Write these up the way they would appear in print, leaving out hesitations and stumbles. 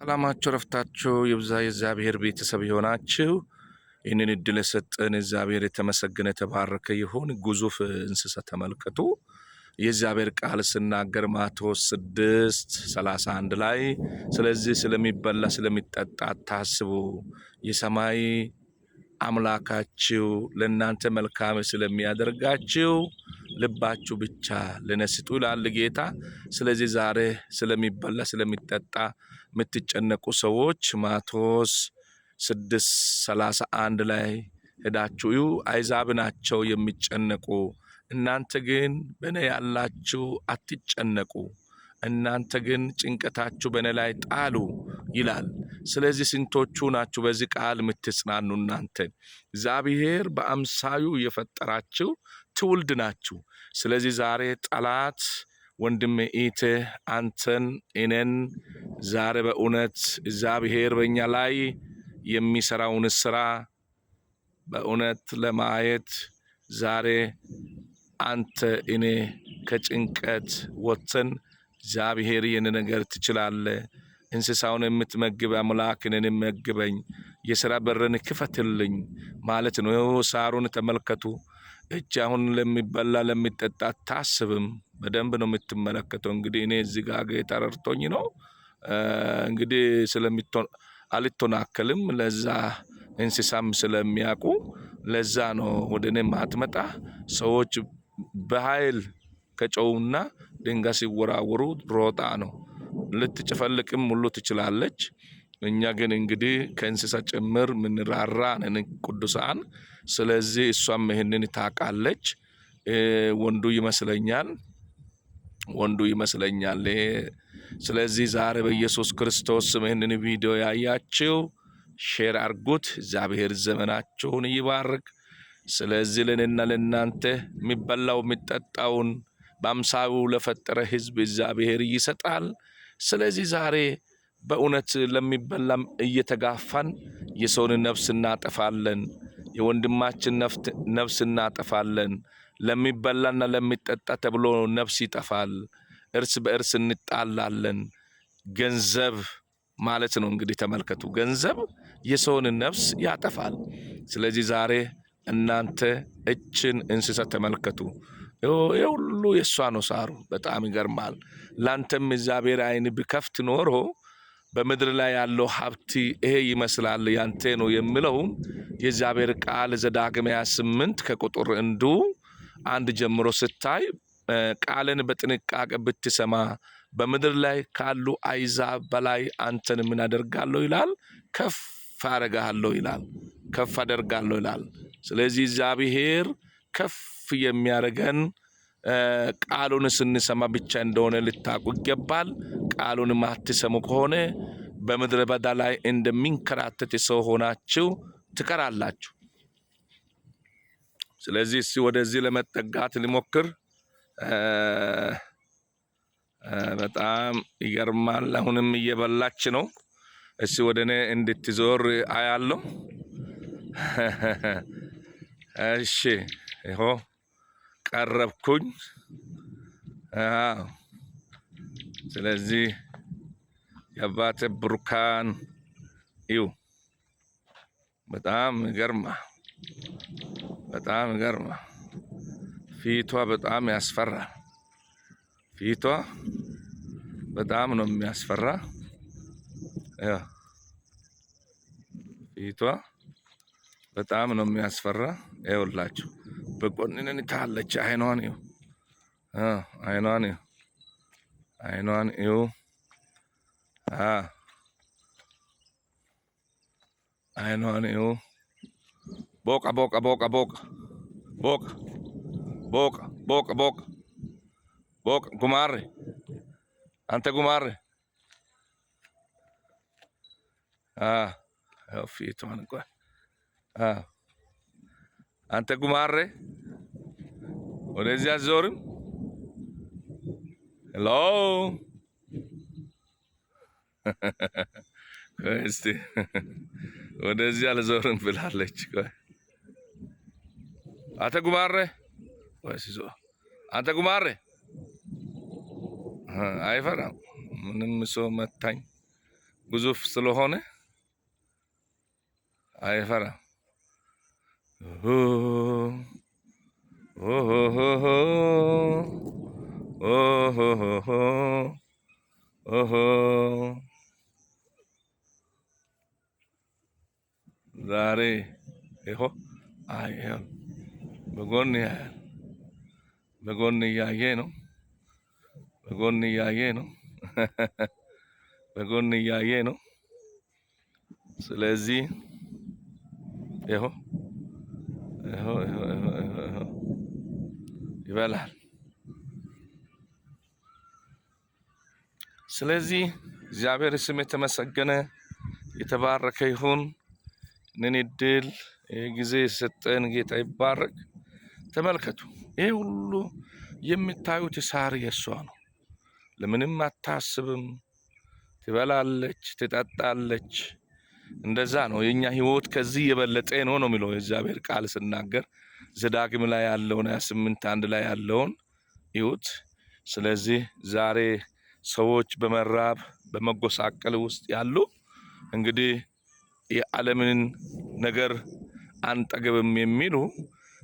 ሰላማችሁ ረፍታችሁ ይብዛ። የእግዚአብሔር ቤተሰብ የሆናችሁ ይህንን እድል የሰጠን እግዚአብሔር የተመሰገነ የተባረከ ይሁን። ግዙፍ እንስሳ ተመልከቱ። የእግዚአብሔር ቃል ሲናገር ማቴዎስ 6:31 ላይ ስለዚህ ስለሚበላ ስለሚጠጣ አታስቡ፣ የሰማይ አምላካችሁ ለእናንተ መልካም ስለሚያደርጋችሁ ልባችሁ ብቻ ለነስጡ ይላል ጌታ። ስለዚህ ዛሬ ስለሚበላ ስለሚጠጣ የምትጨነቁ ሰዎች ማቴዎስ 6:31 ላይ ሄዳችሁ አሕዛብ ናቸው የሚጨነቁ፣ እናንተ ግን በእኔ ያላችሁ አትጨነቁ፣ እናንተ ግን ጭንቀታችሁ በእኔ ላይ ጣሉ ይላል። ስለዚህ ስንቶቹ ናችሁ በዚህ ቃል የምትጽናኑ? እናንተ እግዚአብሔር በአምሳዩ የፈጠራችሁ ትውልድ ናችሁ። ስለዚህ ዛሬ ጠላት ወንድሜ ኢቴ አንተን እኔን ዛሬ በእውነት እግዚአብሔር በእኛ ላይ የሚሰራውን ስራ በእውነት ለማየት ዛሬ አንተ እኔ ከጭንቀት ወጥተን እግዚአብሔር ይህን ነገር ትችላለህ፣ እንስሳውን የምትመግብ አምላክ እኔን መግበኝ፣ የሥራ በርን ክፈትልኝ ማለት ነው። ሳሩን ተመልከቱ። እጅ አሁን ለሚበላ ለሚጠጣ አታስብም። በደንብ ነው የምትመለከተው። እንግዲህ እኔ እዚህ ጋር ጌታ ረድቶኝ ነው እንግዲህ አልተናከልም። ለዛ እንስሳም ስለሚያውቁ ለዛ ነው ወደ እኔ ማትመጣ። ሰዎች በኃይል ከጨውና ድንጋይ ሲወራወሩ ሮጣ ነው ልትጨፈልቅም ሁሉ ትችላለች። እኛ ግን እንግዲህ ከእንስሳ ጭምር ምንራራ ነን ቅዱሳን። ስለዚህ እሷም ይህንን ታውቃለች። ወንዱ ይመስለኛል። ስለዚህ ዛሬ በኢየሱስ ክርስቶስ ስም ይህንን ቪዲዮ ያያችሁ ሼር አርጉት። እግዚአብሔር ዘመናችሁን ይባርክ። ስለዚህ ለእኔና ለእናንተ የሚበላው የሚጠጣውን በአምሳሉ ለፈጠረ ሕዝብ እግዚአብሔር ይሰጣል። ስለዚህ ዛሬ በእውነት ለሚበላም እየተጋፋን የሰውን ነፍስ እናጠፋለን፣ የወንድማችን ነፍስ እናጠፋለን። ለሚበላና ለሚጠጣ ተብሎ ነፍስ ይጠፋል። እርስ በእርስ እንጣላለን። ገንዘብ ማለት ነው እንግዲህ ተመልከቱ። ገንዘብ የሰውን ነፍስ ያጠፋል። ስለዚህ ዛሬ እናንተ እችን እንስሳ ተመልከቱ። ይሄ ሁሉ የእሷ ነው ሳሩ። በጣም ይገርማል። ላንተም እግዚአብሔር ዓይን ቢከፍት ኖሮ በምድር ላይ ያለው ሀብት ይሄ ይመስላል ያንተ ነው የሚለው የእግዚአብሔር ቃል ዘዳግም 28 ከቁጥር 1 ጀምሮ ስታይ ቃልን በጥንቃቄ ብትሰማ በምድር ላይ ካሉ አሕዛብ በላይ አንተን ምን አደርጋለሁ ይላል? ከፍ አደርጋለሁ ይላል። ከፍ አደርጋለሁ ይላል። ስለዚህ እግዚአብሔር ከፍ የሚያደርገን ቃሉን ስንሰማ ብቻ እንደሆነ ልታውቁ ይገባል። ቃሉን ማትሰሙ ከሆነ በምድረ በዳ ላይ እንደሚንከራተት ሰው ሆናችሁ ትቀራላችሁ። ስለዚህ ወደዚህ ለመጠጋት ሊሞክር በጣም ይገርማል። አሁንም እየበላች ነው። ወደ እኔ እንድትዞር አያለሁ። እሺ ይኸው ቀረብኩኝ። ስለዚህ የአባቴ ብሩካን እዩ። በጣም ይገርማ። ፊቷ በጣም ያስፈራል። ፊቷ በጣም ነው የሚያስፈራ። ፊቷ በጣም ነው የሚያስፈራ። ይኸውላችሁ በቆንነን ታለች። አይኗን እዩ። አይኗን እዩ። አይኗን እዩ። ቦቃ ጉማሬ፣ አንተ ጉማሬ። ፊቷን እንኳን አንተ ጉማሬ ወደዚህ አትዞርም? ሄሎ እስቲ ወደዚህ አልዞርም ብላለች። አንተ ጉማሬ አንተ ጉማሬ አይፈራም። ምንም ሰው መታኝ ግዙፍ ስለሆነ አይፈራም። ዛሬ ይኸው አየው በጎን ያያል። በጎን እያየ ነው። በጎን እያየ ነው። በጎን እያየ ነው። ስለዚህ ይኸው ይበላል። ስለዚህ እግዚአብሔር ስም የተመሰገነ የተባረከ ይሁን። እኔን እድል ጊዜ ሰጠን ጌታ ይባረክ። ተመልከቱ፣ ይሄ ሁሉ የምታዩት ሳር የሷ ነው። ለምንም አታስብም። ትበላለች፣ ትጠጣለች። እንደዛ ነው የኛ ህይወት። ከዚህ የበለጠ ነው የሚለው የእግዚአብሔር ቃል ሲናገር ዘዳግም ላይ ያለውን 28:1 ላይ ያለውን ይሁት። ስለዚህ ዛሬ ሰዎች በመራብ በመጎሳቀል ውስጥ ያሉ እንግዲህ የዓለምን ነገር አንጠገብም የሚሉ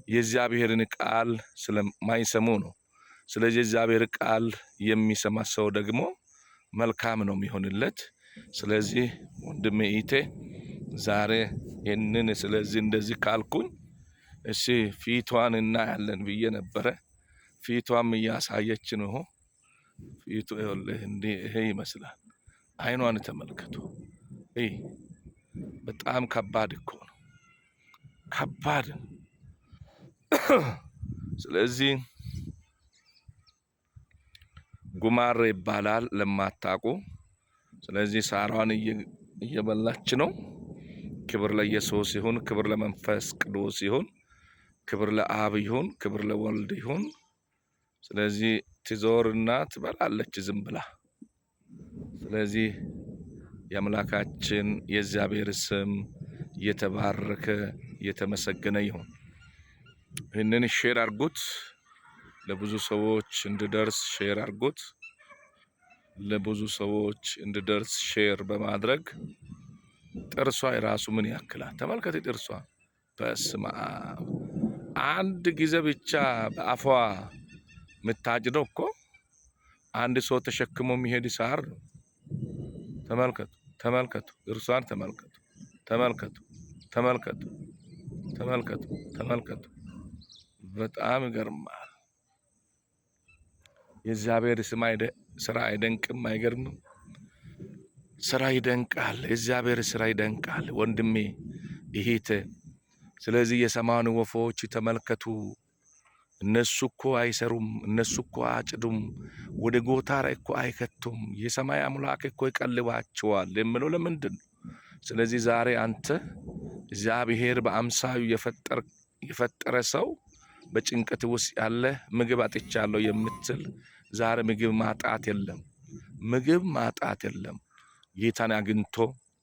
የእግዚአብሔርን ቃል ስለማይሰሙ ነው። ስለዚህ የእግዚአብሔር ቃል የሚሰማ ሰው ደግሞ መልካም ነው የሚሆንለት። ስለዚህ ወንድሜ ኢቴ ዛሬ ይህንን ስለዚህ እንደዚህ ካልኩኝ እሺ ፊቷን እናያለን ብዬ ነበረ። ፊቷም እያሳየች ነው። ፊቱ ይሄ ይመስላል። አይኗን ተመልከቱ። በጣም ከባድ እኮ ነው፣ ከባድ። ስለዚህ ጉማሬ ይባላል ለማታውቁ። ስለዚህ ሳሯን እየበላች ነው። ክብር ለኢየሱስ ይሁን፣ ክብር ለመንፈስ ቅዱስ ይሁን፣ ክብር ለአብ ይሁን፣ ክብር ለወልድ ይሁን። ስለዚህ ትዞርና ትበላለች ዝም ብላ። ስለዚህ የአምላካችን የእግዚአብሔር ስም የተባረከ የተመሰገነ ይሁን። ይህንን ሼር አድርጉት፣ ለብዙ ሰዎች እንድደርስ ሼር አድርጉት። ለብዙ ሰዎች እንድደርስ ሼር በማድረግ ጥርሷ የራሱ ምን ያክላል ተመልከት። ጥርሷ በስመ አብ አንድ ጊዜ ብቻ በአፏ የምታጭደው እኮ አንድ ሰው ተሸክሞ የሚሄድ ሳር ነው። ተመልከቱ፣ ተመልከቱ፣ እርሷን ተመልከቱ፣ ተመልከቱ፣ ተመልከቱ፣ ተመልከቱ፣ ተመልከቱ። በጣም ይገርማል። የእግዚአብሔር ስራ አይደንቅም? አይገርምም? ስራ ይደንቃል። የእግዚአብሔር ስራ ይደንቃል ወንድሜ እህቴ። ስለዚህ የሰማዩን ወፎች ተመልከቱ። እነሱ እኮ አይሰሩም፣ እነሱ እኮ አጭዱም፣ ወደ ጎታራ እኮ አይከቱም። የሰማይ አምላክ እኮ ይቀልባቸዋል የምለው ለምንድን ነው? ስለዚህ ዛሬ አንተ እግዚአብሔር በአምሳዩ የፈጠረ ሰው በጭንቀት ውስጥ ያለ ምግብ አጥቻለሁ የምትል ዛሬ ምግብ ማጣት የለም፣ ምግብ ማጣት የለም። ጌታን አግኝቶ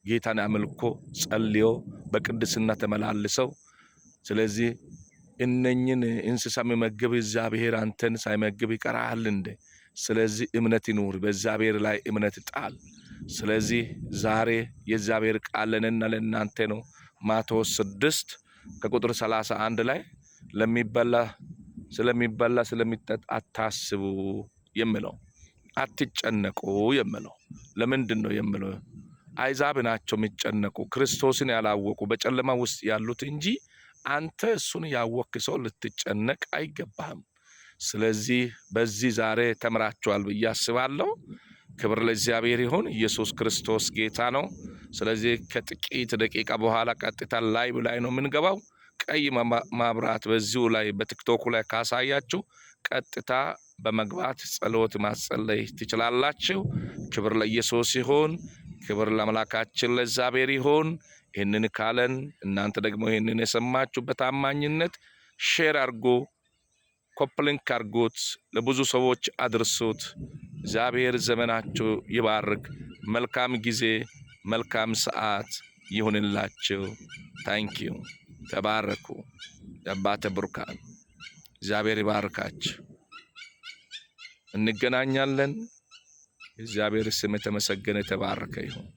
ጌታን አምልኮ ጸልዮ በቅድስና ተመላልሰው። ስለዚህ እነኝን እንስሳ የሚመግብ እግዚአብሔር አንተን ሳይመግብ ይቀራል እንዴ? ስለዚህ እምነት ይኑር፣ በእግዚአብሔር ላይ እምነት ጣል። ስለዚህ ዛሬ የእግዚአብሔር ቃል ለእኔና ለእናንተ ነው። ማቴዎስ 6:31 ላይ ስለሚበላ ስለሚጠጣ አታስቡ የምለው፣ አትጨነቁ የምለው ለምንድን ነው የምለው? አይዛብ ናቸው የሚጨነቁ፣ ክርስቶስን ያላወቁ በጨለማ ውስጥ ያሉት እንጂ አንተ እሱን ያወክ ሰው ልትጨነቅ አይገባህም። ስለዚህ በዚህ ዛሬ ተምራችኋል ብዬ አስባለሁ። ክብር ለእግዚአብሔር ይሁን። ኢየሱስ ክርስቶስ ጌታ ነው። ስለዚህ ከጥቂት ደቂቃ በኋላ ቀጥታ ላይቭ ላይ ነው የምንገባው። ቀይ ማብራት በዚሁ ላይ በቲክቶክ ላይ ካሳያችሁ ቀጥታ በመግባት ጸሎት ማጸለይ ትችላላችሁ። ክብር ለኢየሱስ ይሁን። ክብር ለአምላካችን ለእግዚአብሔር ይሁን። ይህንን ካለን እናንተ ደግሞ ይህንን የሰማችሁ በታማኝነት ሼር አድርጉ፣ ኮፕሊንክ አድርጉት፣ ለብዙ ሰዎች አድርሱት። እግዚአብሔር ዘመናችሁ ይባርክ። መልካም ጊዜ መልካም ሰዓት ይሁንላችሁ። ታንኪዩ። ተባረኩ። የአባተ ብሩካን እግዚአብሔር ይባርካችሁ። እንገናኛለን። እግዚአብሔር ስም የተመሰገነ የተባረከ ይሁን።